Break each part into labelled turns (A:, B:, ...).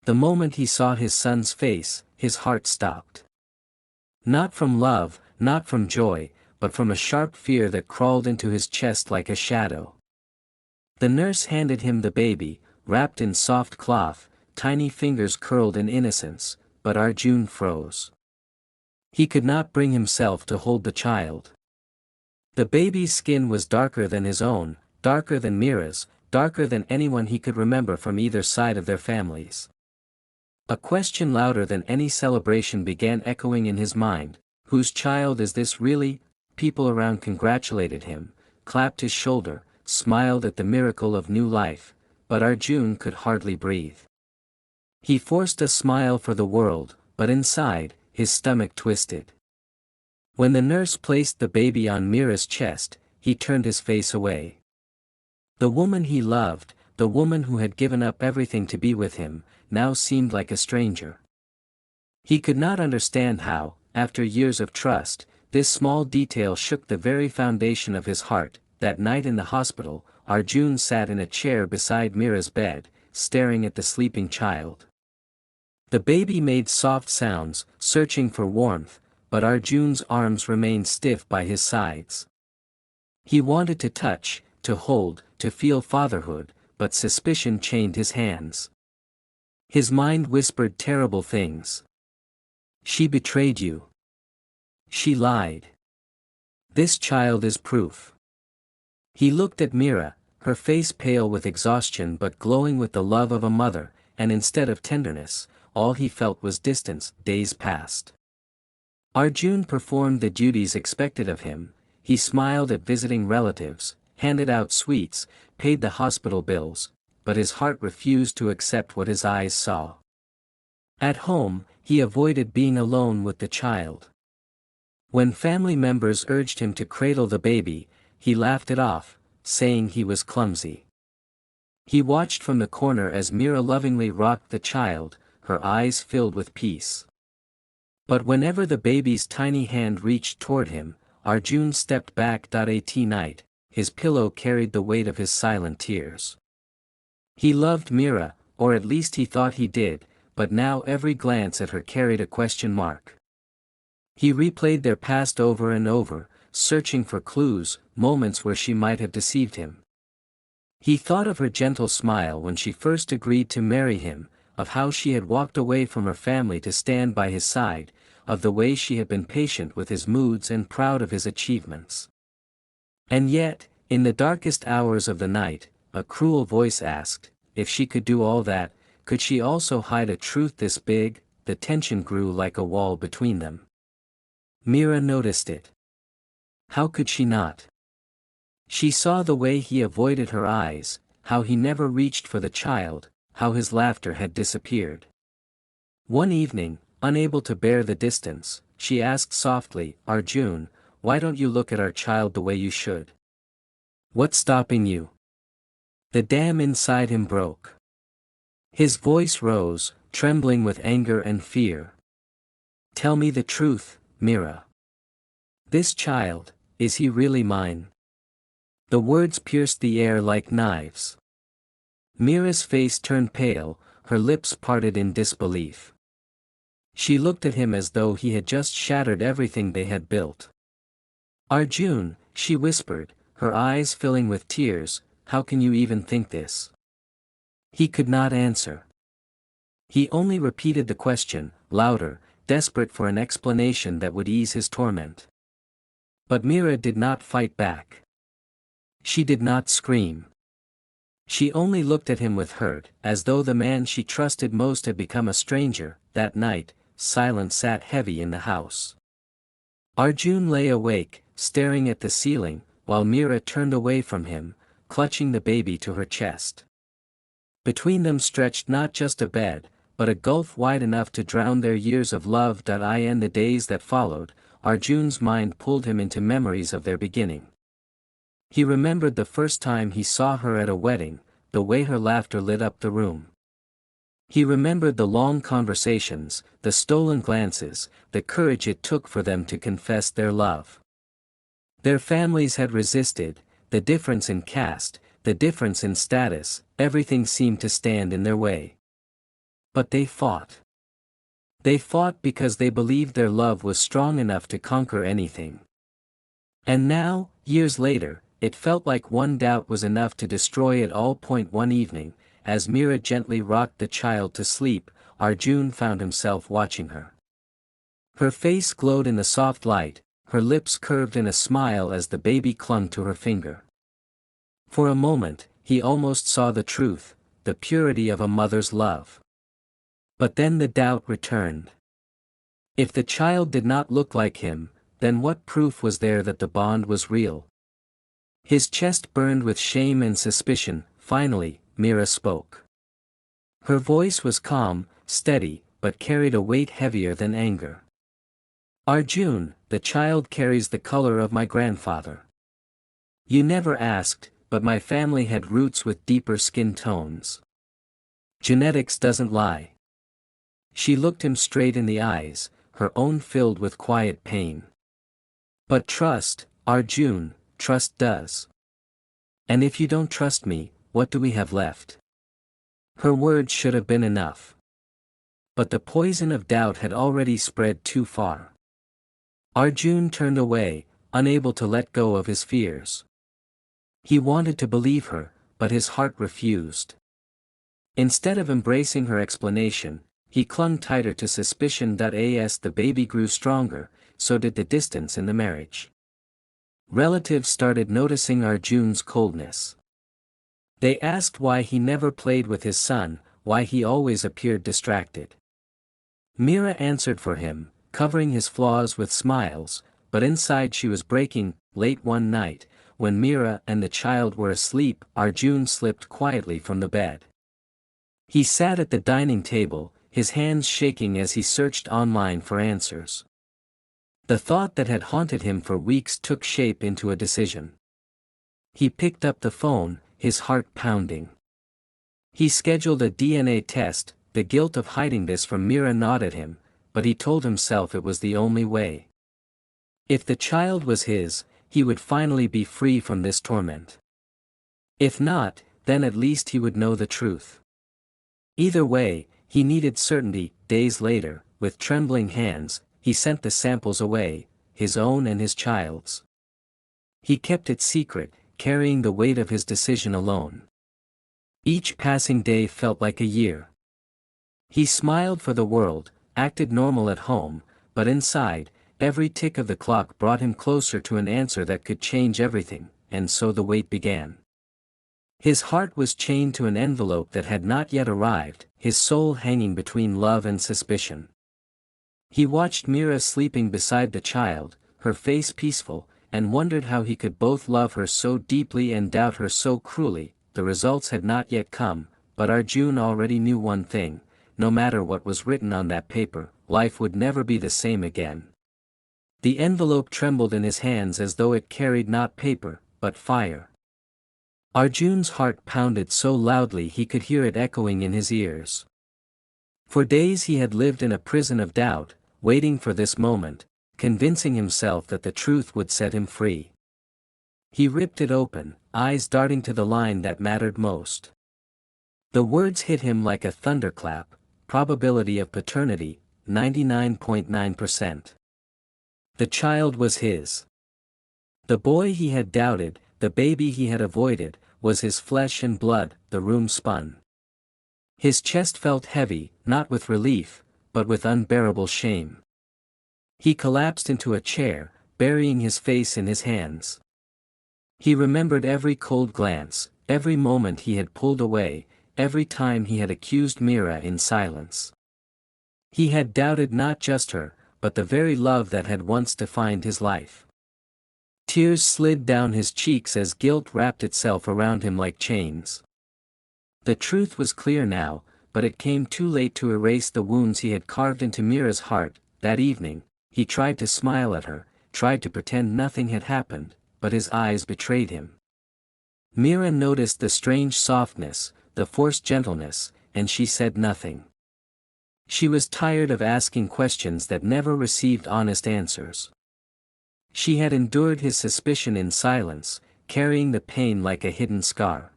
A: The moment he saw his son's face, his heart stopped. Not from love, not from joy, but from a sharp fear that crawled into his chest like a shadow. The nurse handed him the baby, wrapped in soft cloth, tiny fingers curled in innocence, but Arjun froze. He could not bring himself to hold the child. The baby's skin was darker than his own, darker than Mira's, darker than anyone he could remember from either side of their families. A question louder than any celebration began echoing in his mind: whose child is this really? People around congratulated him, clapped his shoulder, smiled at the miracle of new life, but Arjun could hardly breathe. He forced a smile for the world, but inside, his stomach twisted. When the nurse placed the baby on Mira's chest, he turned his face away. The woman he loved, the woman who had given up everything to be with him, now seemed like a stranger. He could not understand how, after years of trust, this small detail shook the very foundation of his heart. That night in the hospital, Arjun sat in a chair beside Mira's bed, staring at the sleeping child. The baby made soft sounds, searching for warmth, but Arjun's arms remained stiff by his sides. He wanted to touch, to hold, to feel fatherhood, but suspicion chained his hands. His mind whispered terrible things. She betrayed you. She lied. This child is proof. He looked at Mira, her face pale with exhaustion but glowing with the love of a mother, and instead of tenderness, all he felt was distance. Days passed. Arjun performed the duties expected of him. He smiled at visiting relatives, handed out sweets, paid the hospital bills, but his heart refused to accept what his eyes saw. At home, he avoided being alone with the child. When family members urged him to cradle the baby, he laughed it off, saying he was clumsy. He watched from the corner as Mira lovingly rocked the child, her eyes filled with peace. But whenever the baby's tiny hand reached toward him, Arjun stepped back. At night, his pillow carried the weight of his silent tears. He loved Mira, or at least he thought he did, but now every glance at her carried a question mark. He replayed their past over and over, searching for clues, moments where she might have deceived him. He thought of her gentle smile when she first agreed to marry him, of how she had walked away from her family to stand by his side, of the way she had been patient with his moods and proud of his achievements. And yet, in the darkest hours of the night, a cruel voice asked, if she could do all that, could she also hide a truth this big? The tension grew like a wall between them. Mira noticed it. How could she not? She saw the way he avoided her eyes, how he never reached for the child, how his laughter had disappeared. One evening, unable to bear the distance, she asked softly, Arjun, why don't you look at our child the way you should? What's stopping you? The dam inside him broke. His voice rose, trembling with anger and fear. Tell me the truth, Mira. This child, is he really mine? The words pierced the air like knives. Mira's face turned pale, her lips parted in disbelief. She looked at him as though he had just shattered everything they had built. Arjun, she whispered, her eyes filling with tears, how can you even think this? He could not answer. He only repeated the question, louder, desperate for an explanation that would ease his torment. But Mira did not fight back. She did not scream. She only looked at him with hurt, as though the man she trusted most had become a stranger. That night, silence sat heavy in the house. Arjun lay awake, staring at the ceiling, while Mira turned away from him, clutching the baby to her chest. Between them stretched not just a bed, but a gulf wide enough to drown their years of love. In the days that followed, Arjun's mind pulled him into memories of their beginning. He remembered the first time he saw her at a wedding, the way her laughter lit up the room. He remembered the long conversations, the stolen glances, the courage it took for them to confess their love. Their families had resisted, the difference in caste, the difference in status, everything seemed to stand in their way. But they fought. They fought because they believed their love was strong enough to conquer anything. And now, years later, it felt like one doubt was enough to destroy it all. One evening, as Mira gently rocked the child to sleep, Arjun found himself watching her. Her face glowed in the soft light, her lips curved in a smile as the baby clung to her finger. For a moment, he almost saw the truth, the purity of a mother's love. But then the doubt returned. If the child did not look like him, then what proof was there that the bond was real? His chest burned with shame and suspicion. Finally, Mira spoke. Her voice was calm, steady, but carried a weight heavier than anger. Arjun, the child carries the color of my grandfather. You never asked, but my family had roots with deeper skin tones. Genetics doesn't lie. She looked him straight in the eyes, her own filled with quiet pain. But trust, Arjun, trust does. And if you don't trust me, what do we have left? Her words should have been enough. But the poison of doubt had already spread too far. Arjun turned away, unable to let go of his fears. He wanted to believe her, but his heart refused. Instead of embracing her explanation, he clung tighter to suspicion. As the baby grew stronger, so did the distance in the marriage. Relatives started noticing Arjun's coldness. They asked why he never played with his son, why he always appeared distracted. Mira answered for him, covering his flaws with smiles, but inside she was breaking. Late one night, when Mira and the child were asleep, Arjun slipped quietly from the bed. He sat at the dining table, his hands shaking as he searched online for answers. The thought that had haunted him for weeks took shape into a decision. He picked up the phone, his heart pounding. He scheduled a DNA test. The guilt of hiding this from Mira gnawed at him, but he told himself it was the only way. If the child was his, he would finally be free from this torment. If not, then at least he would know the truth. Either way, he needed certainty. Days later, with trembling hands, he sent the samples away, his own and his child's. He kept it secret, carrying the weight of his decision alone. Each passing day felt like a year. He smiled for the world, acted normal at home, but inside, every tick of the clock brought him closer to an answer that could change everything, and so the wait began. His heart was chained to an envelope that had not yet arrived, his soul hanging between love and suspicion. He watched Mira sleeping beside the child, her face peaceful, and wondered how he could both love her so deeply and doubt her so cruelly. The results had not yet come, but Arjun already knew one thing: no matter what was written on that paper, life would never be the same again. The envelope trembled in his hands as though it carried not paper, but fire. Arjun's heart pounded so loudly he could hear it echoing in his ears. For days he had lived in a prison of doubt, waiting for this moment, convincing himself that the truth would set him free. He ripped it open, eyes darting to the line that mattered most. The words hit him like a thunderclap: probability of paternity, 99.9%. The child was his. The boy he had doubted, the baby he had avoided, was his flesh and blood. The room spun. His chest felt heavy, not with relief, but with unbearable shame. He collapsed into a chair, burying his face in his hands. He remembered every cold glance, every moment he had pulled away, every time he had accused Mira in silence. He had doubted not just her, but the very love that had once defined his life. Tears slid down his cheeks as guilt wrapped itself around him like chains. The truth was clear now, but it came too late to erase the wounds he had carved into Mira's heart. That evening, he tried to smile at her, tried to pretend nothing had happened, but his eyes betrayed him. Mira noticed the strange softness, the forced gentleness, and she said nothing. She was tired of asking questions that never received honest answers. She had endured his suspicion in silence, carrying the pain like a hidden scar.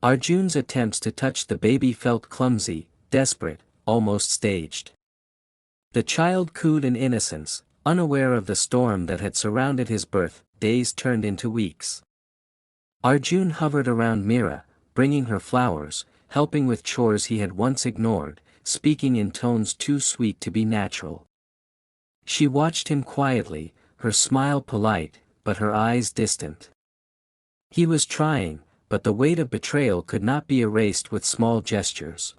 A: Arjun's attempts to touch the baby felt clumsy, desperate, almost staged. The child cooed in innocence, unaware of the storm that had surrounded his birth. Days turned into weeks. Arjun hovered around Mira, bringing her flowers, helping with chores he had once ignored, speaking in tones too sweet to be natural. She watched him quietly, her smile polite, but her eyes distant. He was trying, but the weight of betrayal could not be erased with small gestures.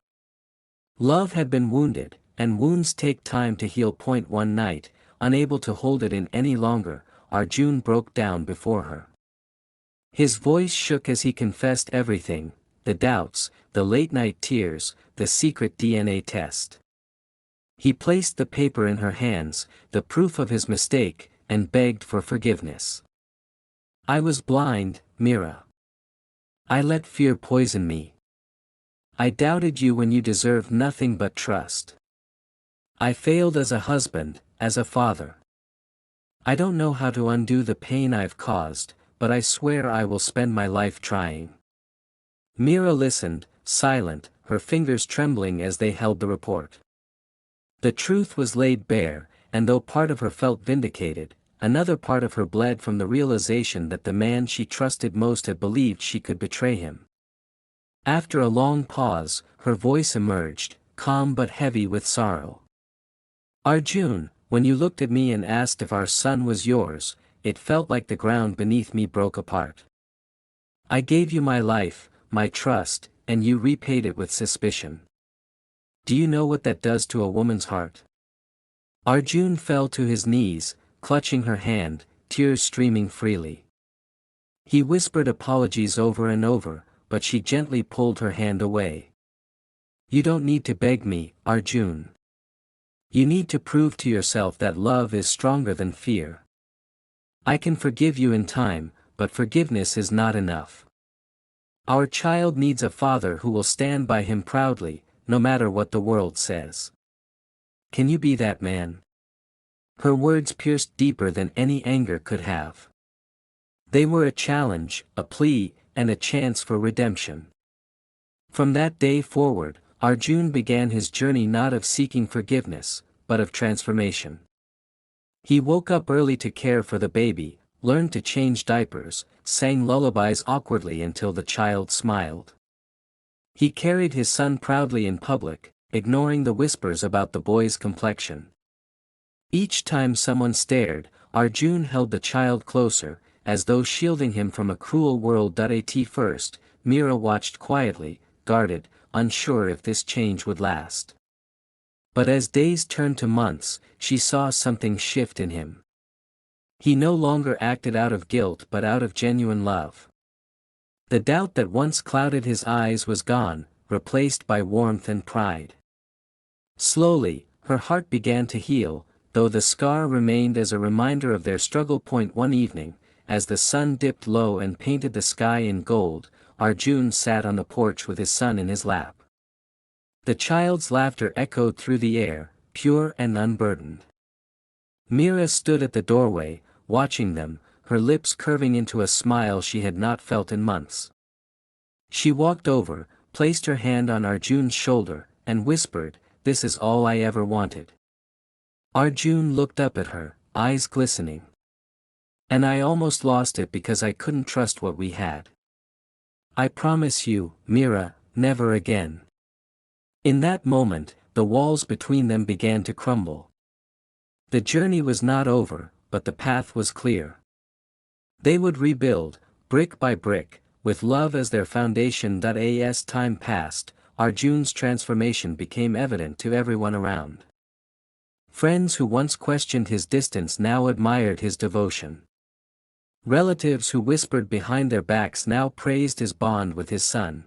A: Love had been wounded, and wounds take time to heal. One night, unable to hold it in any longer, Arjun broke down before her. His voice shook as he confessed everything, the doubts, the late-night tears, the secret DNA test. He placed the paper in her hands, the proof of his mistake, and begged for forgiveness. "I was blind, Mira. I let fear poison me. I doubted you when you deserved nothing but trust. I failed as a husband, as a father. I don't know how to undo the pain I've caused, but I swear I will spend my life trying." Mira listened, silent, her fingers trembling as they held the report. The truth was laid bare, and though part of her felt vindicated, another part of her bled from the realization that the man she trusted most had believed she could betray him. After a long pause, her voice emerged, calm but heavy with sorrow. "Arjun, when you looked at me and asked if our son was yours, it felt like the ground beneath me broke apart. I gave you my life, my trust, and you repaid it with suspicion. Do you know what that does to a woman's heart?" Arjun fell to his knees, clutching her hand, tears streaming freely. He whispered apologies over and over, but she gently pulled her hand away. "You don't need to beg me, Arjun. You need to prove to yourself that love is stronger than fear. I can forgive you in time, but forgiveness is not enough. Our child needs a father who will stand by him proudly, no matter what the world says. Can you be that man?" Her words pierced deeper than any anger could have. They were a challenge, a plea, and a chance for redemption. From that day forward, Arjun began his journey not of seeking forgiveness, but of transformation. He woke up early to care for the baby, learned to change diapers, sang lullabies awkwardly until the child smiled. He carried his son proudly in public, ignoring the whispers about the boy's complexion. Each time someone stared, Arjun held the child closer, as though shielding him from a cruel world. At first, Mira watched quietly, guarded, unsure if this change would last. But as days turned to months, she saw something shift in him. He no longer acted out of guilt but out of genuine love. The doubt that once clouded his eyes was gone, replaced by warmth and pride. Slowly, her heart began to heal, though the scar remained as a reminder of their struggle. One evening, as the sun dipped low and painted the sky in gold, Arjun sat on the porch with his son in his lap. The child's laughter echoed through the air, pure and unburdened. Mira stood at the doorway, watching them, her lips curving into a smile she had not felt in months. She walked over, placed her hand on Arjun's shoulder, and whispered, "This is all I ever wanted." Arjun looked up at her, eyes glistening. "And I almost lost it because I couldn't trust what we had. I promise you, Mira, never again." In that moment, the walls between them began to crumble. The journey was not over, but the path was clear. They would rebuild, brick by brick, with love as their foundation. As time passed, Arjun's transformation became evident to everyone around. Friends who once questioned his distance now admired his devotion. Relatives who whispered behind their backs now praised his bond with his son.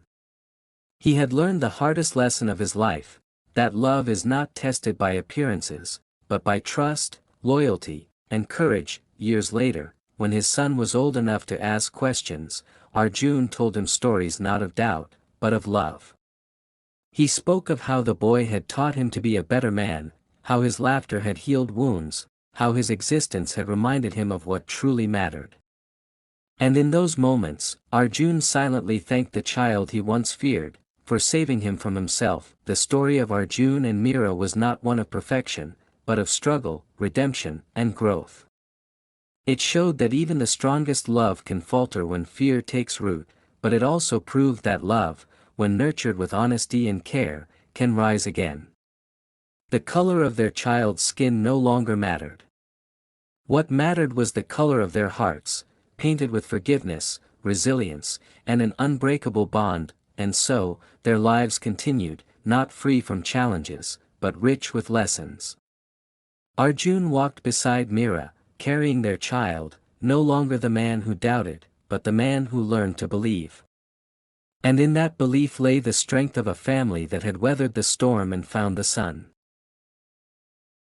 A: He had learned the hardest lesson of his life, that love is not tested by appearances, but by trust, loyalty, and courage. Years later, when his son was old enough to ask questions, Arjun told him stories not of doubt, but of love. He spoke of how the boy had taught him to be a better man, how his laughter had healed wounds, how his existence had reminded him of what truly mattered. And in those moments, Arjun silently thanked the child he once feared, for saving him from himself. The story of Arjun and Mira was not one of perfection, but of struggle, redemption, and growth. It showed that even the strongest love can falter when fear takes root, but it also proved that love, when nurtured with honesty and care, can rise again. The color of their child's skin no longer mattered. What mattered was the color of their hearts, painted with forgiveness, resilience, and an unbreakable bond, and so, their lives continued, not free from challenges, but rich with lessons. Arjun walked beside Mira, carrying their child, no longer the man who doubted, but the man who learned to believe. And in that belief lay the strength of a family that had weathered the storm and found the sun.